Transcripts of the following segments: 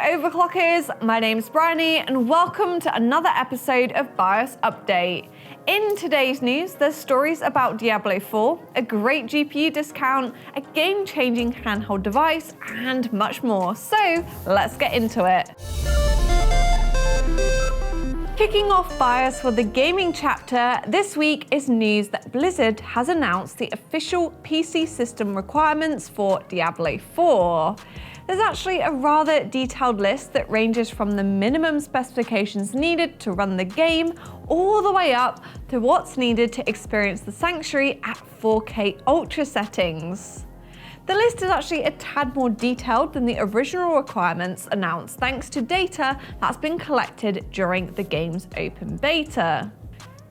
Overclockers, my name's Bryony and welcome to another episode of BIOS Update. In today's news, there's stories about Diablo 4, a great GPU discount, a game-changing handheld device, and much more. So let's get into it. Kicking off BIOS for the gaming chapter, this week is news that Blizzard has announced the official PC system requirements for Diablo 4. There's actually a rather detailed list that ranges from the minimum specifications needed to run the game all the way up to what's needed to experience the Sanctuary at 4K Ultra settings. The list is actually a tad more detailed than the original requirements announced thanks to data that's been collected during the game's open beta.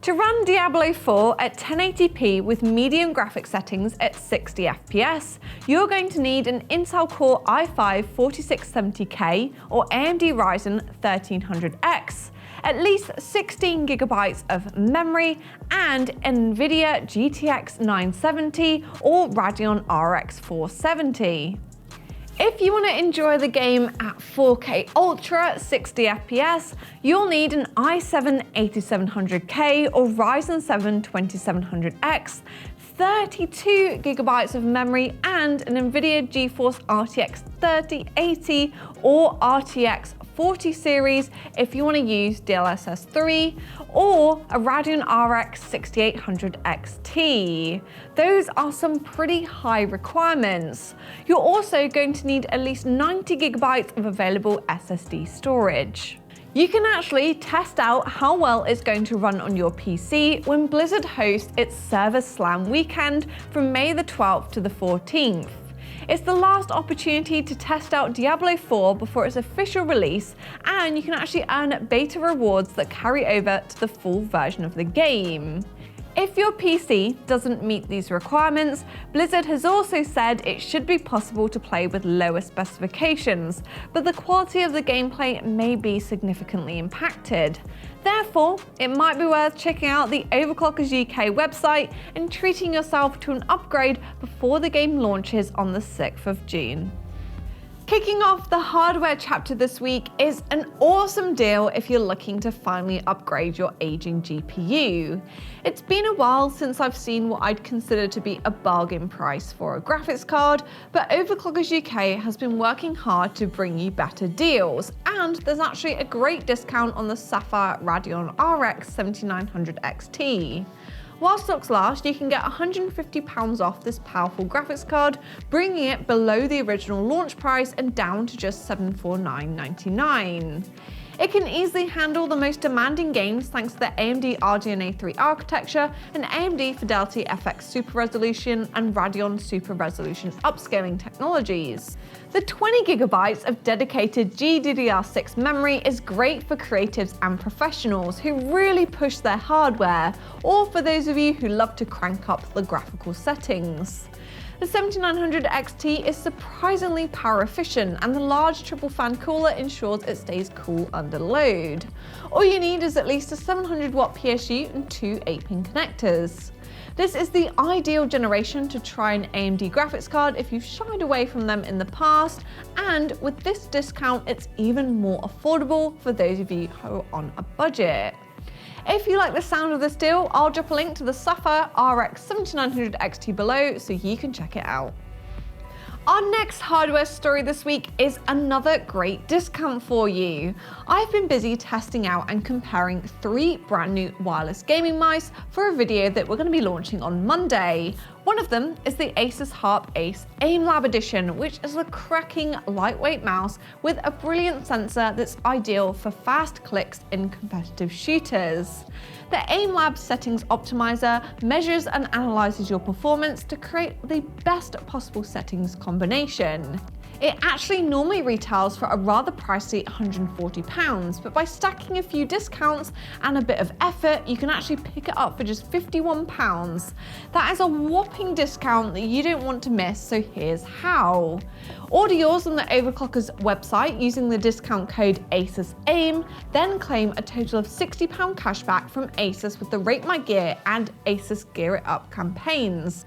To run Diablo 4 at 1080p with medium graphic settings at 60 FPS, you're going to need an Intel Core i5-4670K or AMD Ryzen 1300X, at least 16 GB of memory, and NVIDIA GTX 970 or Radeon RX 470. If you want to enjoy the game at 4K Ultra 60 FPS, you'll need an i7-8700K or Ryzen 7 2700X, 32 GB of memory, and an NVIDIA GeForce RTX 3080 or RTX 40 series if you want to use DLSS 3, or a Radeon RX 6800 XT. Those are some pretty high requirements. You're also going to need at least 90 GB of available SSD storage. You can actually test out how well it's going to run on your PC when Blizzard hosts its Server Slam weekend from May the 12th to the 14th. It's the last opportunity to test out Diablo 4 before its official release, and you can actually earn beta rewards that carry over to the full version of the game. If your PC doesn't meet these requirements, Blizzard has also said it should be possible to play with lower specifications, but the quality of the gameplay may be significantly impacted. Therefore, it might be worth checking out the Overclockers UK website and treating yourself to an upgrade before the game launches on the 6th of June. Kicking off the hardware chapter this week is an awesome deal if you're looking to finally upgrade your aging GPU. It's been a while since I've seen what I'd consider to be a bargain price for a graphics card, but Overclockers UK has been working hard to bring you better deals, and there's actually a great discount on the Sapphire Radeon RX 7900 XT. While stocks last, you can get £150 off this powerful graphics card, bringing it below the original launch price and down to just $749.99. It can easily handle the most demanding games thanks to the AMD RDNA 3 architecture and AMD Fidelity FX Super Resolution and Radeon Super Resolution upscaling technologies. The 20 GB of dedicated GDDR6 memory is great for creatives and professionals who really push their hardware, or for those of you who love to crank up the graphical settings. The 7900 XT is surprisingly power efficient, and the large triple fan cooler ensures it stays cool under load. All you need is at least a 700 watt PSU and two 8-pin connectors. This is the ideal generation to try an AMD graphics card if you've shied away from them in the past, and with this discount it's even more affordable for those of you who are on a budget. If you like the sound of this deal, I'll drop a link to the Sapphire RX 7900 XT below so you can check it out. Our next hardware story this week is another great discount for you. I've been busy testing out and comparing 3 brand new wireless gaming mice for a video that we're going to be launching on Monday. One of them is the ASUS Harpe Ace AimLab Edition, which is a cracking lightweight mouse with a brilliant sensor that's ideal for fast clicks in competitive shooters. The AimLab settings optimizer measures and analyzes your performance to create the best possible settings combination. It actually normally retails for a rather pricey £140, but by stacking a few discounts and a bit of effort, you can actually pick it up for just £51. That is a whopping discount that you don't want to miss, so here's how. Order yours on the Overclockers website using the discount code ASUSAIM, then claim a total of £60 cashback from ASUS with the Rate My Gear and ASUS Gear It Up campaigns.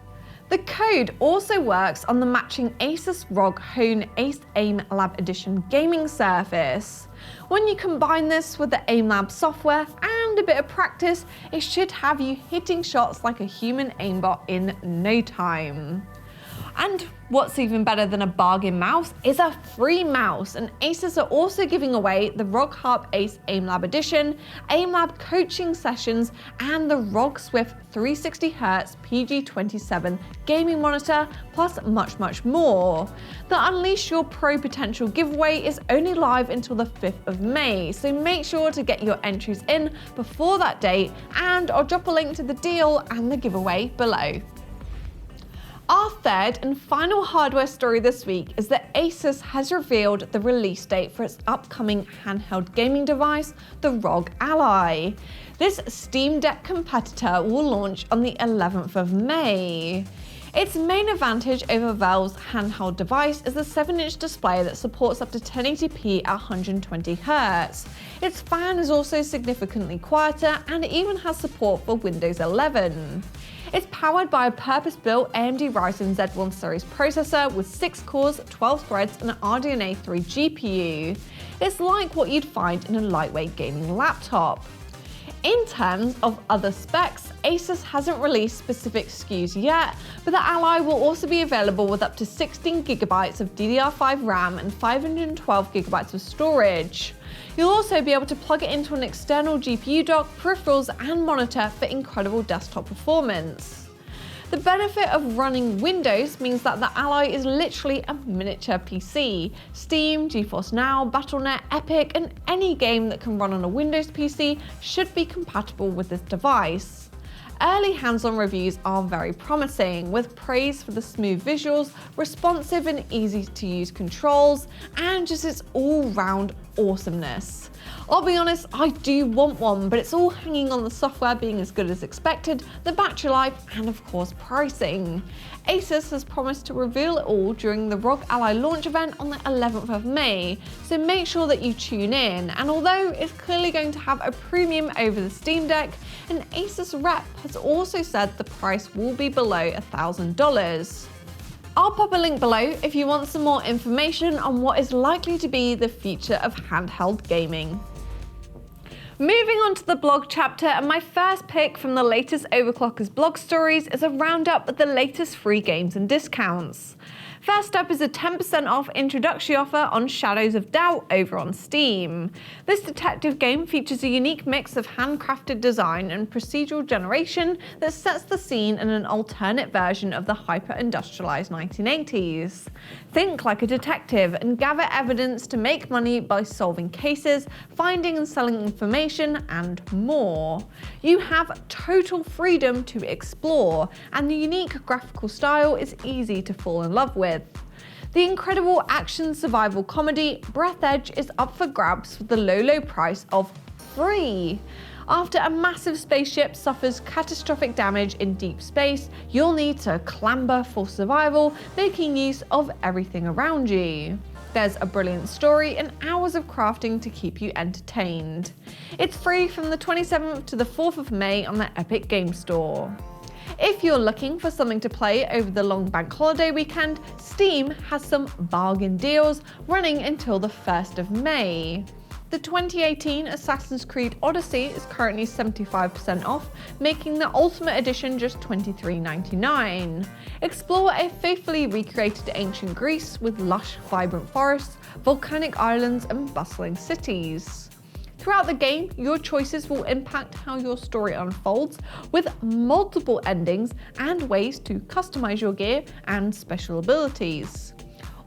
The code also works on the matching ASUS ROG Hone Ace Aim Lab Edition gaming surface. When you combine this with the Aim Lab software and a bit of practice, it should have you hitting shots like a human aimbot in no time. And what's even better than a bargain mouse is a free mouse, and ASUS are also giving away the ROG Harpe Ace Aim Lab Edition, Aim Lab coaching sessions, and the ROG Swift 360Hz PG27 gaming monitor, plus much more. The Unleash Your Pro Potential giveaway is only live until the 5th of May, so make sure to get your entries in before that date, and I'll drop a link to the deal and the giveaway below. Our third and final hardware story this week is that ASUS has revealed the release date for its upcoming handheld gaming device, the ROG Ally. This Steam Deck competitor will launch on the 11th of May. Its main advantage over Valve's handheld device is the 7-inch display that supports up to 1080p at 120Hz. Its fan is also significantly quieter, and it even has support for Windows 11. It's powered by a purpose-built AMD Ryzen Z1 series processor with 6 cores, 12 threads, and an RDNA 3 GPU. It's like what you'd find in a lightweight gaming laptop. In terms of other specs, ASUS hasn't released specific SKUs yet, but the Ally will also be available with up to 16GB of DDR5 RAM and 512GB of storage. You'll also be able to plug it into an external GPU dock, peripherals, and monitor for incredible desktop performance. The benefit of running Windows means that the Ally is literally a miniature PC. Steam, GeForce Now, Battle.net, Epic, and any game that can run on a Windows PC should be compatible with this device. Early hands-on reviews are very promising, with praise for the smooth visuals, responsive and easy-to-use controls, and just its all-round awesomeness. I'll be honest, I do want one, but it's all hanging on the software being as good as expected, the battery life, and of course pricing. ASUS has promised to reveal it all during the ROG Ally launch event on the 11th of May, so make sure that you tune in. And although it's clearly going to have a premium over the Steam Deck, an ASUS rep has also said the price will be below $1,000. I'll pop a link below if you want some more information on what is likely to be the future of handheld gaming. Moving on to the blog chapter, and my first pick from the latest Overclockers blog stories is a roundup of the latest free games and discounts. First up is a 10% off introductory offer on Shadows of Doubt over on Steam. This detective game features a unique mix of handcrafted design and procedural generation that sets the scene in an alternate version of the hyper-industrialized 1980s. Think like a detective and gather evidence to make money by solving cases, finding and selling information, and more. You have total freedom to explore, and the unique graphical style is easy to fall in love with. The incredible action survival comedy Breath Edge is up for grabs for the low price of free. After a massive spaceship suffers catastrophic damage in deep space, you'll need to clamber for survival, making use of everything around you. There's a brilliant story and hours of crafting to keep you entertained. It's free from the 27th to the 4th of May on the Epic Game Store. If you're looking for something to play over the long bank holiday weekend, Steam has some bargain deals running until the 1st of May. The 2018 Assassin's Creed Odyssey is currently 75% off, making the Ultimate Edition just $23.99. Explore a faithfully recreated ancient Greece with lush, vibrant forests, volcanic islands, and bustling cities. Throughout the game, your choices will impact how your story unfolds, with multiple endings and ways to customize your gear and special abilities.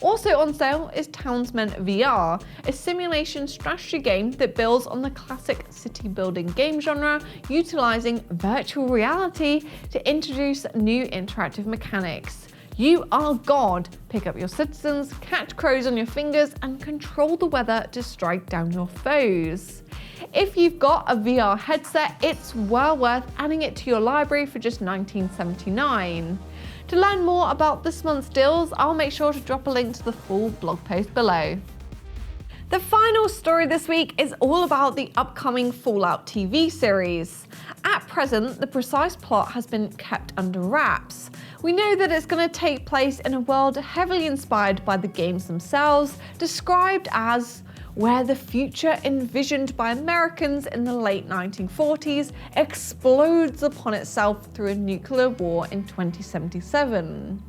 Also on sale is Townsmen VR, a simulation strategy game that builds on the classic city building game genre, utilizing virtual reality to introduce new interactive mechanics. You are God. Pick up your citizens, catch crows on your fingers, and control the weather to strike down your foes. If you've got a VR headset, it's well worth adding it to your library for just $19.79. To learn more about this month's deals, I'll make sure to drop a link to the full blog post below. The final story this week is all about the upcoming Fallout TV series. At present, the precise plot has been kept under wraps. We know that it's going to take place in a world heavily inspired by the games themselves, described as where the future envisioned by Americans in the late 1940s explodes upon itself through a nuclear war in 2077.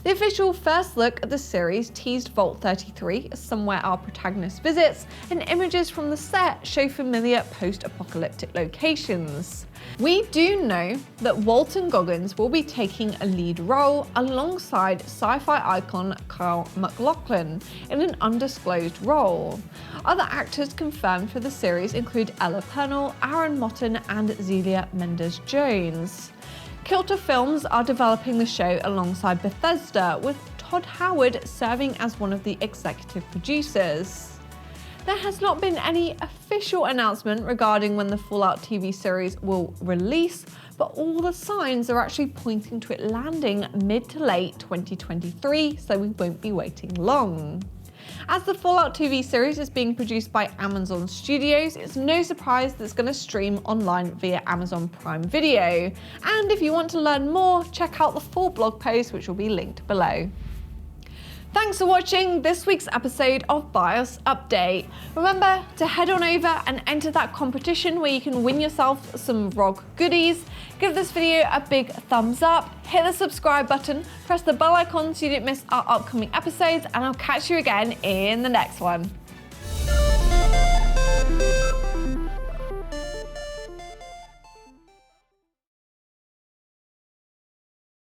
The official first look at the series teased Vault 33, somewhere our protagonist visits, and images from the set show familiar post-apocalyptic locations. We do know that Walton Goggins will be taking a lead role alongside sci-fi icon Kyle MacLachlan in an undisclosed role. Other actors confirmed for the series include Ella Purnell, Aaron Motten, and Zelia Mendes-Jones. Kilter Films are developing the show alongside Bethesda, with Todd Howard serving as one of the executive producers. There has not been any official announcement regarding when the Fallout TV series will release, but all the signs are actually pointing to it landing mid to late 2023, so we won't be waiting long. As the Fallout TV series is being produced by Amazon Studios, it's no surprise that it's going to stream online via Amazon Prime Video. And if you want to learn more, check out the full blog post, which will be linked below. Thanks for watching this week's episode of BIOS Update. Remember to head on over and enter that competition where you can win yourself some ROG goodies. Give this video a big thumbs up, hit the subscribe button, press the bell icon so you don't miss our upcoming episodes, and I'll catch you again in the next one.